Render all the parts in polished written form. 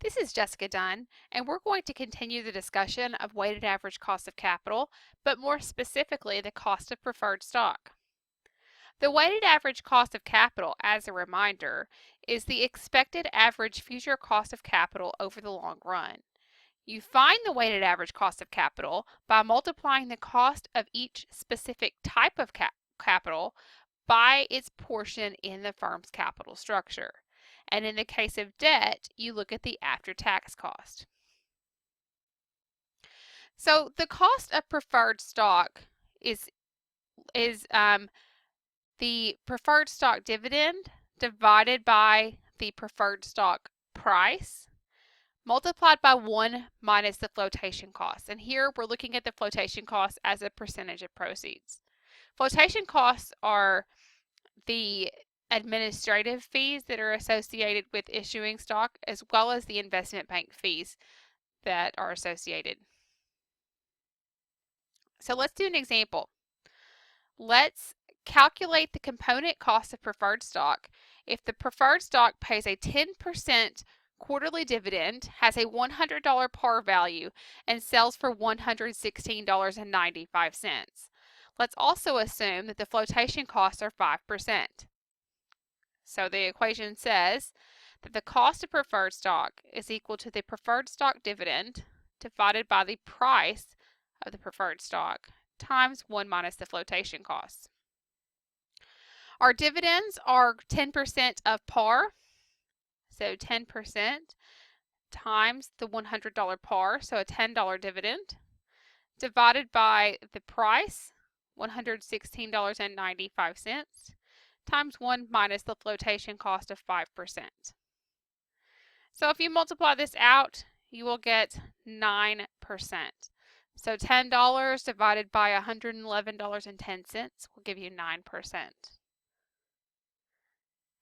This is Jessica Dunn, and we're going to continue the discussion of weighted average cost of capital, but more specifically the cost of preferred stock. The weighted average cost of capital, as a reminder, is the expected average future cost of capital over the long run. You find the weighted average cost of capital by multiplying the cost of each specific type of capital by its portion in the firm's capital structure. And in the case of debt, you look at the after-tax cost. So the cost of preferred stock is the preferred stock dividend divided by the preferred stock price multiplied by 1 minus the flotation cost. And here we're looking at the flotation cost as a percentage of proceeds. Flotation costs are the administrative fees that are associated with issuing stock, as well as the investment bank fees that are associated. So let's do an example. Let's calculate the component cost of preferred stock if the preferred stock pays a 10% quarterly dividend, has a $100 par value, and sells for $116.95. Let's also assume that the flotation costs are 5%. So the equation says that the cost of preferred stock is equal to the preferred stock dividend divided by the price of the preferred stock times 1 minus the flotation costs. Our dividends are 10% of par, so 10% times the $100 par, so a $10 dividend, divided by the price, $116.95, times 1 minus the flotation cost of 5%. So if you multiply this out, you will get 9%. So $10 divided by $111.10 will give you 9%.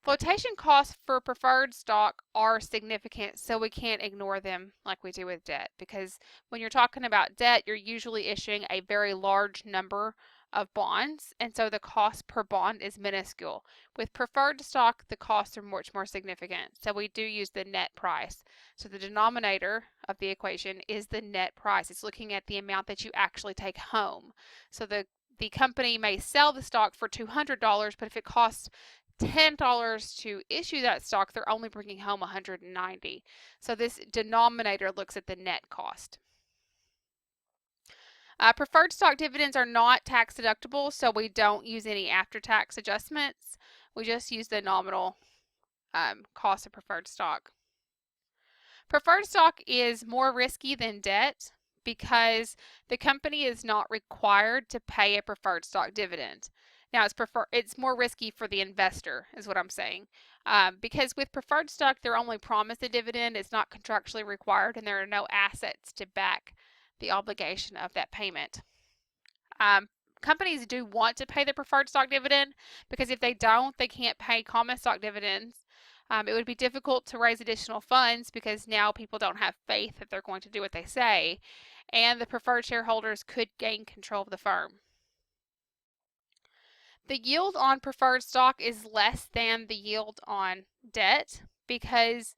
Flotation costs for preferred stock are significant, so we can't ignore them like we do with debt, because when you're talking about debt, you're usually issuing a very large number of bonds, and so the cost per bond is minuscule. With preferred stock, the costs are much more significant, so we do use the net price. So the denominator of the equation is the net price. It's looking at the amount that you actually take home. So the company may sell the stock for $200, but if it costs $10 to issue that stock, they're only bringing home $190. So this denominator looks at the net cost. Preferred stock dividends are not tax deductible, so we don't use any after-tax adjustments. We just use the nominal cost of preferred stock. Preferred stock is more risky than debt because the company is not required to pay a preferred stock dividend. Now, it's more risky for the investor, is what I'm saying, because with preferred stock, they're only promised a dividend. It's not contractually required, and there are no assets to back the obligation of that payment. Companies do want to pay the preferred stock dividend because if they don't, they can't pay common stock dividends. It would be difficult to raise additional funds because now people don't have faith that they're going to do what they say, and the preferred shareholders could gain control of the firm. The yield on preferred stock is less than the yield on debt because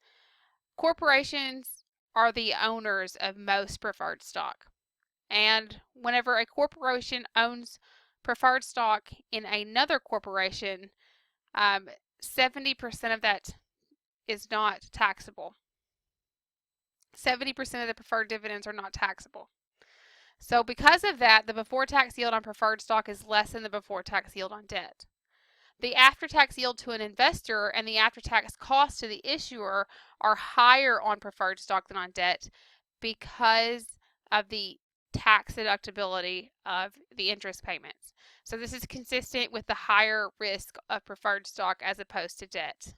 corporations are the owners of most preferred stock. And whenever a corporation owns preferred stock in another corporation, 70% of that is not taxable. 70% of the preferred dividends are not taxable. So because of that, the before-tax yield on preferred stock is less than the before-tax yield on debt. The after-tax yield to an investor and the after-tax cost to the issuer are higher on preferred stock than on debt because of the tax deductibility of the interest payments. So this is consistent with the higher risk of preferred stock as opposed to debt.